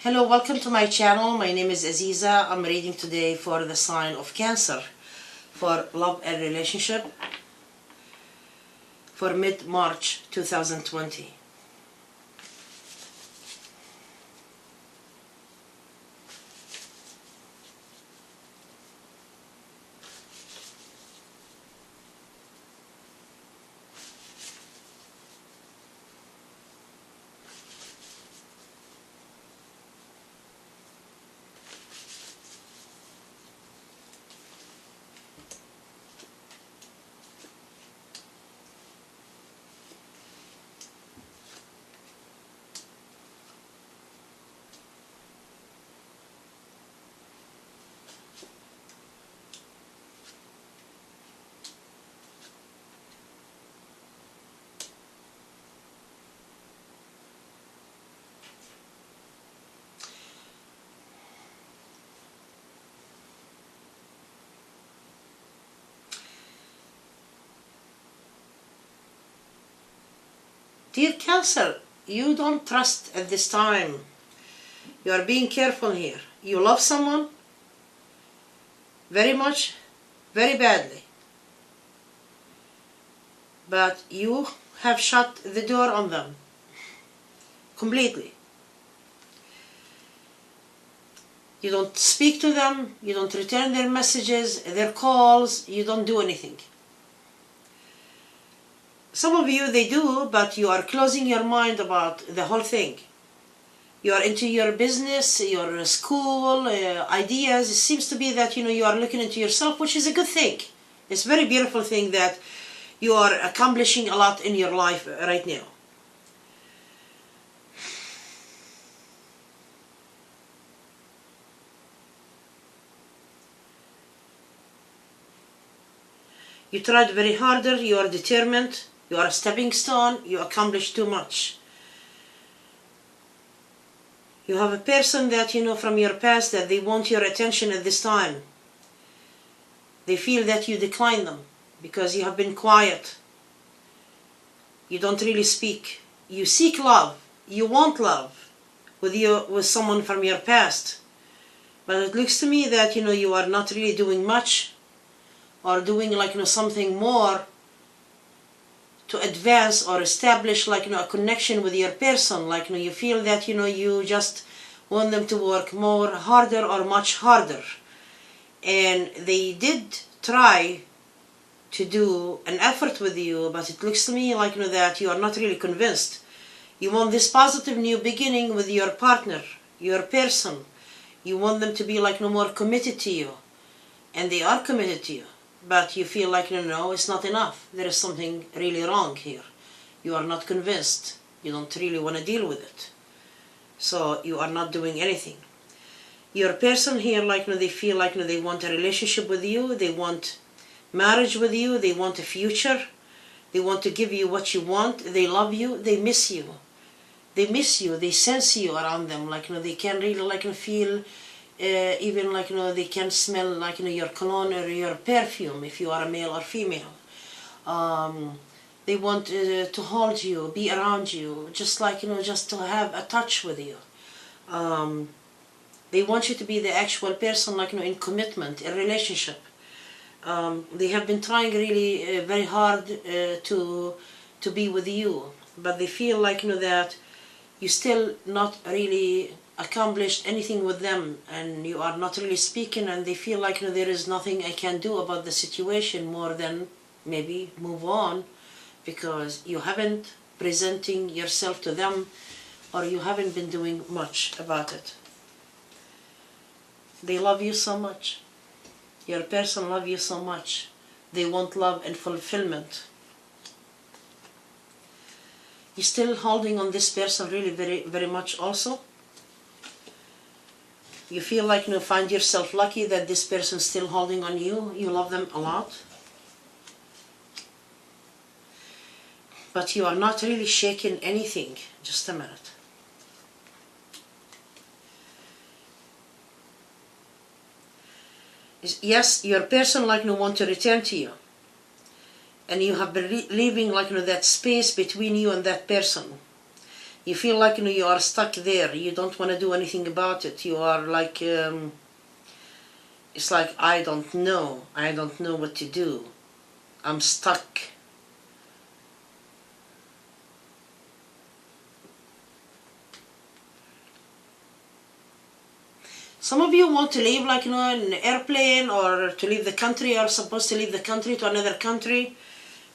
Hello, welcome to my channel. My name is Aziza. I'm reading today for the sign of Cancer for love and relationship for mid-March 2020. Dear Cancer, you don't trust at this time. You are being careful here. You love someone very much, very badly. But you have shut the door on them completely. You don't speak to them, you don't return their messages, their calls, you don't do anything. Some of you, they do, but you are closing your mind about the whole thing. You are into your business, your school, ideas. It seems to be that, you are looking into yourself, which is a good thing. It's a very beautiful thing that you are accomplishing a lot in your life right now. You tried very harder, you are determined. You are a stepping stone, you accomplished too much. You have a person that from your past that they want your attention at this time. They feel that you decline them because you have been quiet. You don't really speak. You seek love. You want love with someone from your past. But it looks to me that you are not really doing much or doing something more to advance or establish a connection with your person. You feel that you just want them to work more harder or much harder, and they did try to do an effort with you, but it looks to me that you are not really convinced. You want this positive new beginning with your partner, your person. You want them to be more committed to you, and they are committed to you. But you feel no, it's not enough. There is something really wrong here. You are not convinced. You don't really want to deal with it. So you are not doing anything. Your person here, they feel they want a relationship with you. They want marriage with you. They want a future. They want to give you what you want. They love you. They miss you. They miss you. They sense you around them. They can really feel. Even they can smell your cologne or your perfume if you are a male or female. They want to hold you, be around you, just just to have a touch with you. They want you to be the actual person in commitment, in relationship. They have been trying really very hard to be with you, but they feel that you still not really accomplished anything with them, and you are not really speaking, and they feel there is nothing I can do about the situation more than maybe move on, because you haven't presenting yourself to them, or you haven't been doing much about it. They love you so much. Your person love you so much. They want love and fulfillment. You're still holding on this person really very, very much also. You feel find yourself lucky that this person is still holding on you. You love them a lot. But you are not really shaking anything. Just a minute. Yes, your person want to return to you. And you have been leaving that space between you and that person. You feel like you are stuck there. You don't want to do anything about it. You are like, it's like, I don't know what to do. I'm stuck. Some of you want to leave like in an airplane, or to leave the country, or supposed to leave the country to another country,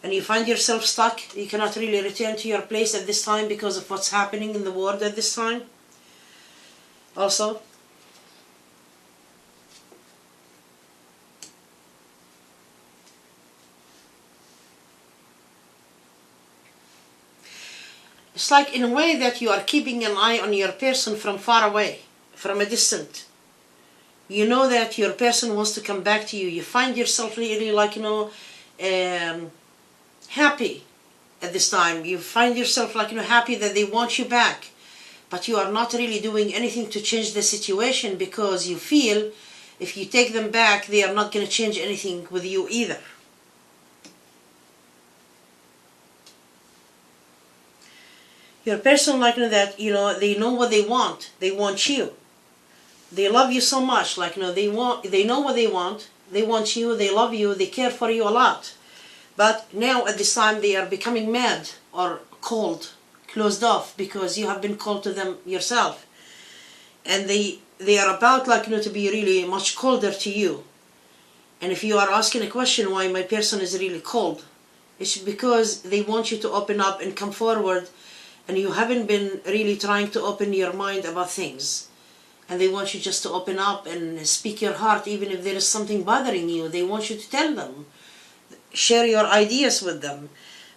and you find yourself stuck. You cannot really return to your place at this time because of what's happening in the world at this time. Also, it's like in a way that you are keeping an eye on your person from far away, from a distance. You know that your person wants to come back to you. You find yourself really like, happy at this time. You find yourself like, happy that they want you back. But you are not really doing anything to change the situation, because you feel if you take them back, they are not going to change anything with you either. Your person like that, they know what they want. They want you. They love you so much, like they know what they want you, they love you, they care for you a lot. But now at this time they are becoming mad or cold, closed off, because you have been cold to them yourself. And they are about like to be really much colder to you. And if you are asking a question why my person is really cold, it's because they want you to open up and come forward, and you haven't been really trying to open your mind about things. And they want you just to open up and speak your heart, even if there is something bothering you. They want you to tell them, share your ideas with them.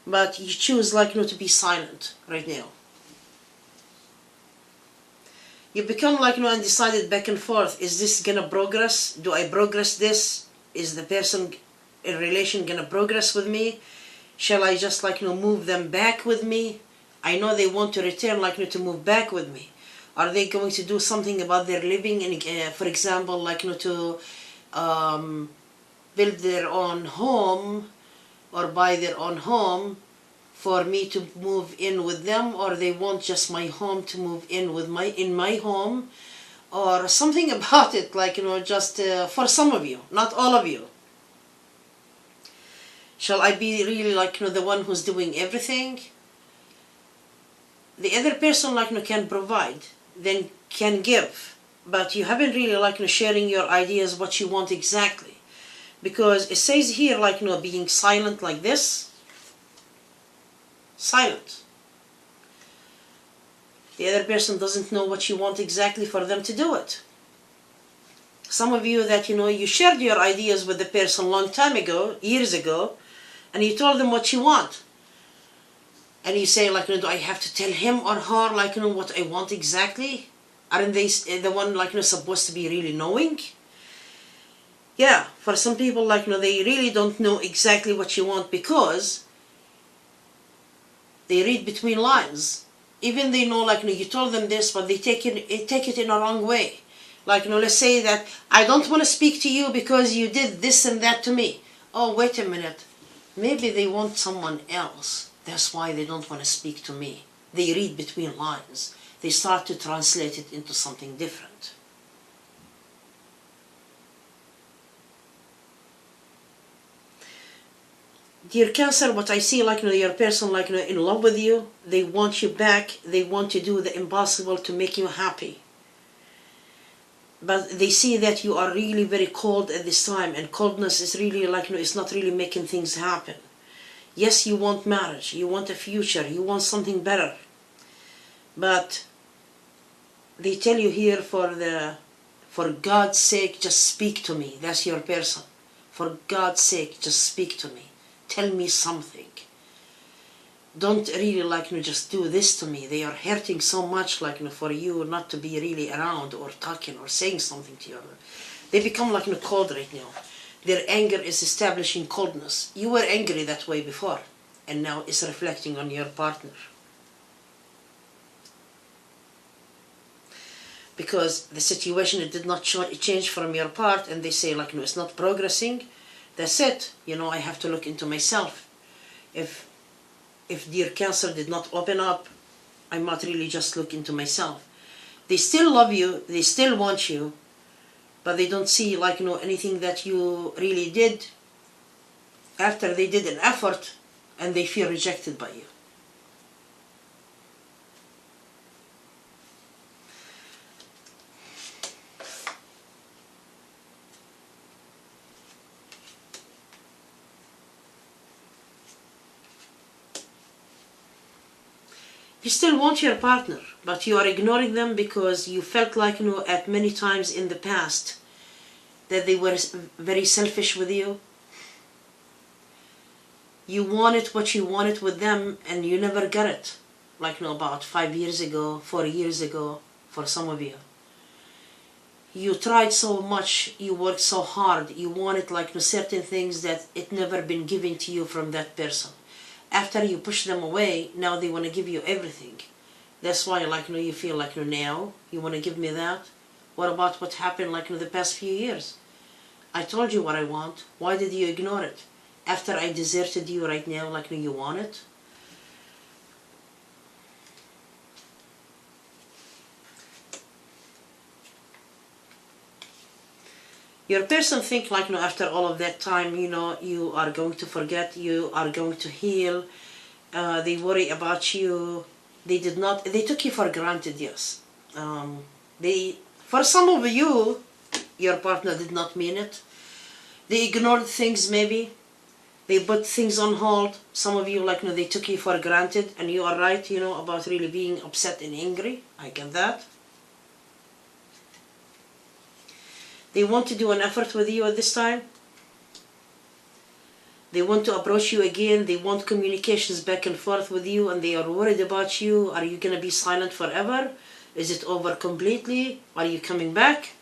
But you choose like to be silent right now. You become like undecided back and forth. Is this gonna progress? Do I progress this? Is the person in relation gonna progress with me? Shall I just like move them back with me? I know they want to return like to move back with me. Are they going to do something about their living? And for example, like to build their own home or buy their own home for me to move in with them, or they want just my home to move in with my home, or something about it, like just for some of you, not all of you. Shall I be really like the one who's doing everything? The other person like can provide, then can give, but you haven't really like sharing your ideas, what you want exactly, because it says here like being silent like this, silent. The other person doesn't know what you want exactly for them to do it. Some of you that you shared your ideas with the person long time ago, years ago, and you told them what you want. And you say like, do I have to tell him or her like what I want exactly? Aren't they the one like supposed to be really knowing? Yeah, for some people like they really don't know exactly what you want, because they read between lines. Even they know like you told them this, but they take it in a wrong way. Like let's say that I don't want to speak to you because you did this and that to me. Oh, wait a minute. Maybe they want someone else. That's why they don't want to speak to me. They read between lines. They start to translate it into something different. Dear Cancer, what I see like your person like in love with you. They want you back. They want to do the impossible to make you happy. But they see that you are really very cold at this time, and coldness is really like it's not really making things happen. Yes, you want marriage, you want a future, you want something better. But they tell you here, for God's sake, just speak to me. That's your person. For God's sake, just speak to me. Tell me something. Don't really like just do this to me. They are hurting so much like for you not to be really around or talking or saying something to you. They become like cold right now. Their anger is establishing coldness. You were angry that way before, and now it's reflecting on your partner. Because the situation, it did not change from your part, and they say like, no, it's not progressing. That's it. I have to look into myself. If dear Cancer did not open up I might really just look into myself. They still love you, they still want you, but they don't see anything that you really did after they did an effort, and they feel rejected by you. You still want your partner, but you are ignoring them because you felt at many times in the past that they were very selfish with you. You wanted what you wanted with them and you never got it. About 5 years ago, 4 years ago, for some of you. You tried so much, you worked so hard, you wanted certain things that it never been given to you from that person. After you push them away, now they want to give you everything. That's why you feel now you want to give me that. What about what happened the past few years? I told you what I want. Why did you ignore it? After I deserted you right now, you want it? Your person think after all of that time, you are going to forget, you are going to heal. They worry about you. They took you for granted, yes. For some of you, your partner did not mean it. They ignored things maybe. They put things on hold. Some of you, they took you for granted, and you are right, about really being upset and angry. I get that. They want to do an effort with you at this time. They want to approach you again. They want communications back and forth with you, and they are worried about you. Are you going to be silent forever? Is it over completely? Are you coming back?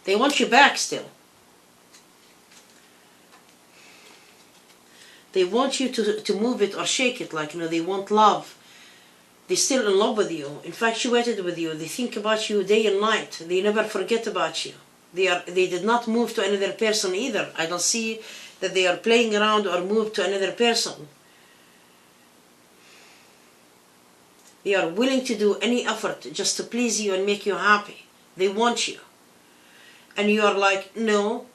They want you back still. They want you to move it or shake it, they want love. They're still in love with you, infatuated with you. They think about you day and night. They never forget about you. They did not move to another person either. I don't see that they are playing around or moved to another person. They are willing to do any effort just to please you and make you happy. They want you. And you are no.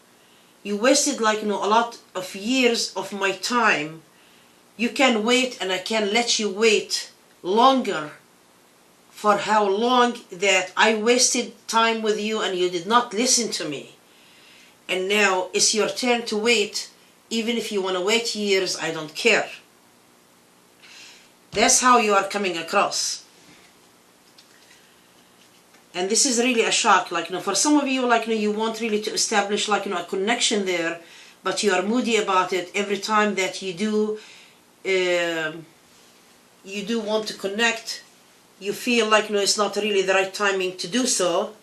You wasted a lot of years of my time. You can wait, and I can let you wait longer. For how long that I wasted time with you and you did not listen to me. And now it's your turn to wait. Even if you want to wait years, I don't care. That's how you are coming across. And this is really a shock. For some of you, you want really to establish a connection there, but you are moody about it. Every time that you do want to connect, you feel it's not really the right timing to do so,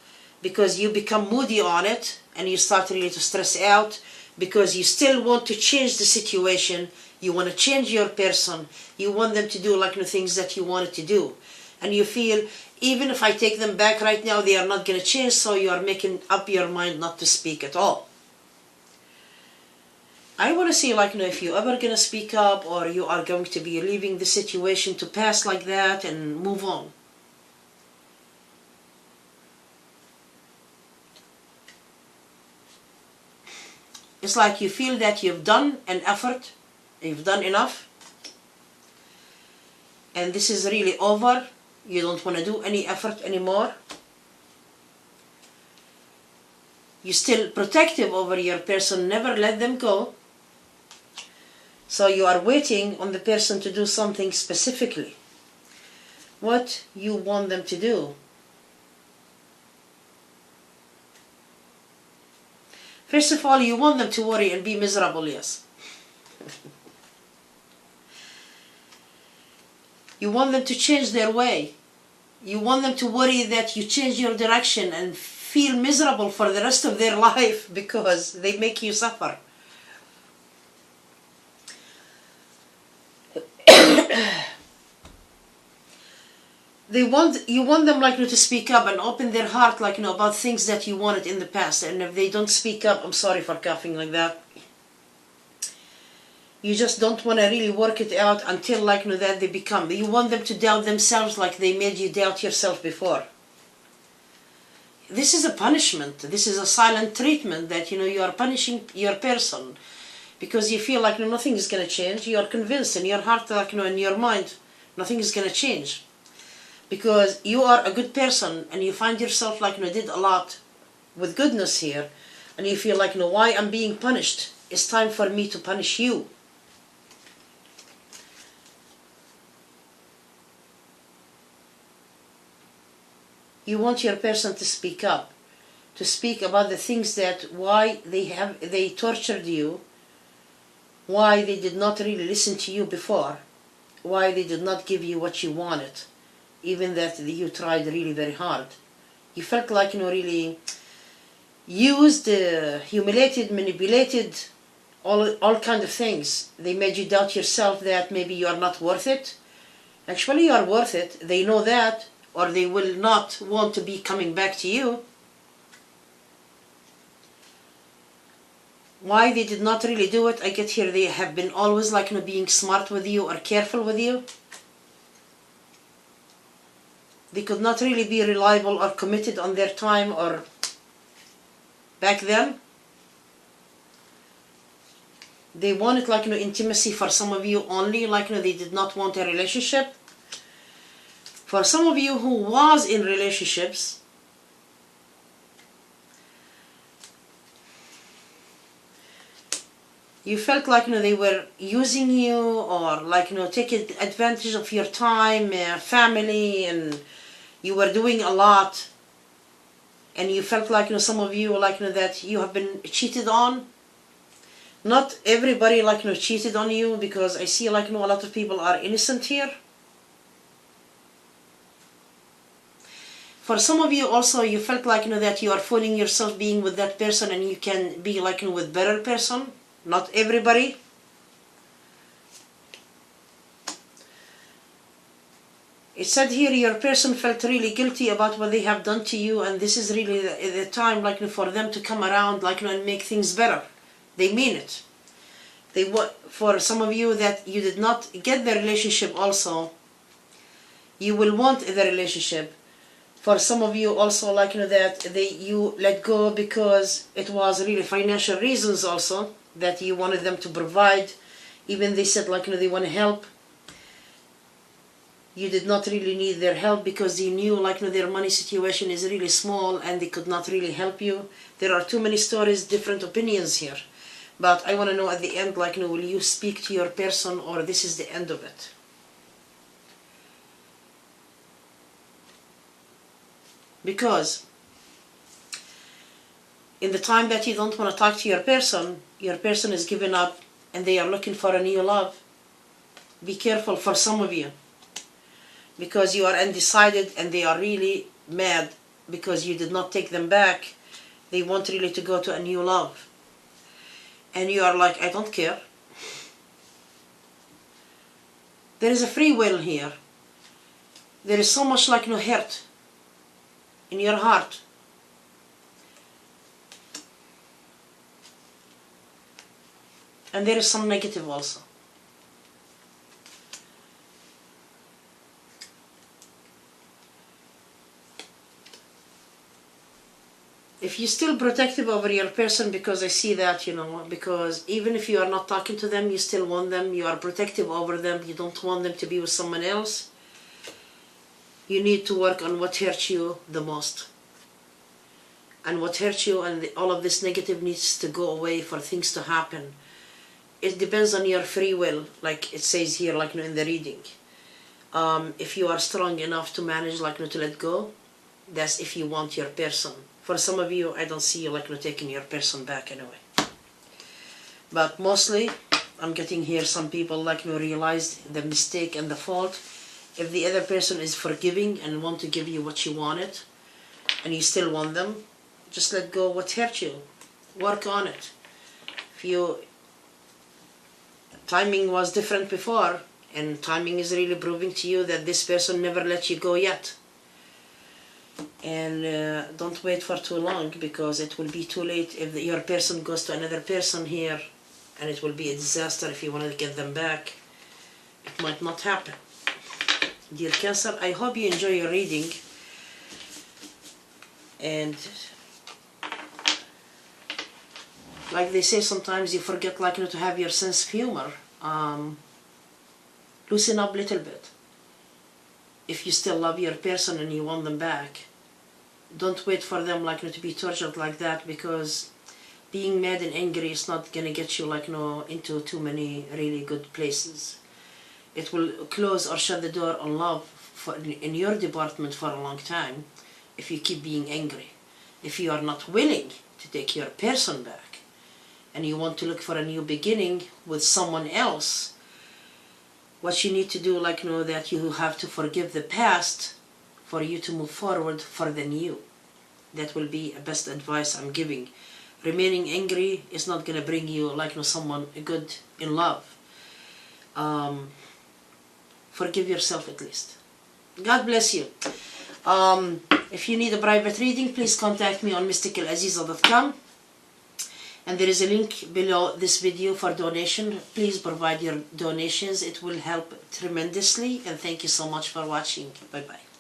because you become moody on it and you start really to stress out because you still want to change the situation. You want to change your person. You want them to do things that you wanted to do. And you feel, even if I take them back right now, they are not going to change, so you are making up your mind not to speak at all. I want to see if you're ever going to speak up, or you are going to be leaving the situation to pass like that and move on. It's you feel that you've done an effort, you've done enough, and this is really over. You don't want to do any effort anymore. You're still protective over your person, never let them go. So you are waiting on the person to do something specifically. What you want them to do. First of all, you want them to worry and be miserable, yes. You want them to change their way. You want them to worry that you change your direction and feel miserable for the rest of their life because they make you suffer. You want them to speak up and open their heart about things that you wanted in the past. And if they don't speak up, I'm sorry for coughing like that. You just don't want to really work it out until like that they become. You want them to doubt themselves like they made you doubt yourself before. This is a punishment. This is a silent treatment that you are punishing your person because you feel like nothing is going to change. You are convinced in your heart, like in your mind, nothing is going to change because you are a good person and you find yourself like did a lot with goodness here, and you feel like why I'm being punished. It's time for me to punish you. You want your person to speak up, to speak about the things that why they tortured you, why they did not really listen to you before, why they did not give you what you wanted, even that you tried really very hard. You felt like really used, humiliated, manipulated, all kind of things. They made you doubt yourself that maybe you are not worth it. Actually, you are worth it. They know that, or they will not want to be coming back to you. Why they did not really do it, I get here, they have been always like being smart with you or careful with you. They could not really be reliable or committed on their time or back then. They wanted like intimacy for some of you only, like they did not want a relationship. For some of you who was in relationships, you felt like they were using you or like taking advantage of your time, family, and you were doing a lot, and you felt like some of you like that you have been cheated on. Not everybody like cheated on you, because I see like a lot of people are innocent here. For some of you also, you felt like that you are fooling yourself being with that person and you can be like with better person. Not everybody. It said here your person felt really guilty about what they have done to you, and this is really the time like for them to come around like and make things better. They mean it. For some of you that you did not get the relationship also, you will want the relationship. For some of you also like that you let go because it was really financial reasons also, that you wanted them to provide. Even they said like they want to help. You did not really need their help because you knew like their money situation is really small and they could not really help you. There are too many stories, different opinions here. But I want to know at the end like will you speak to your person, or this is the end of it? Because in the time that you don't want to talk to your person is giving up and they are looking for a new love. Be careful for some of you, because you are undecided and they are really mad because you did not take them back. They want really to go to a new love. And you are like, I don't care. There is a free will here. There is so much like hurt in your heart. And there is some negative also. If you're still protective over your person, because I see that, because even if you are not talking to them, you still want them, you are protective over them, you don't want them to be with someone else. You need to work on what hurts you the most. And what hurts you and all of this negative needs to go away for things to happen. It depends on your free will, like it says here, like in the reading. If you are strong enough to manage, like to let go, that's if you want your person. For some of you, I don't see you like taking your person back anyway. But mostly, I'm getting here some people like realized the mistake and the fault. If the other person is forgiving and want to give you what you wanted, and you still want them, just let go what hurt you. Work on it. Timing was different before, and timing is really proving to you that this person never let you go yet. And don't wait for too long, because it will be too late if your person goes to another person here and it will be a disaster if you want to get them back. It might not happen. Dear Cancer, I hope you enjoy your reading, and like they say, sometimes you forget to have your sense of humor. Loosen up a little bit. If you still love your person and you want them back, don't wait for them to be tortured like that, because being mad and angry is not gonna get you into too many really good places. It will close or shut the door on love in your department for a long time if you keep being angry. If you are not willing to take your person back and you want to look for a new beginning with someone else, what you need to do, know that you have to forgive the past for you to move forward for the new. That will be the best advice I'm giving. Remaining angry is not going to bring you someone good in love. Forgive yourself at least. God bless you. If you need a private reading, please contact me on mysticalaziza.com. And there is a link below this video for donation. Please provide your donations. It will help tremendously. And thank you so much for watching. Bye-bye.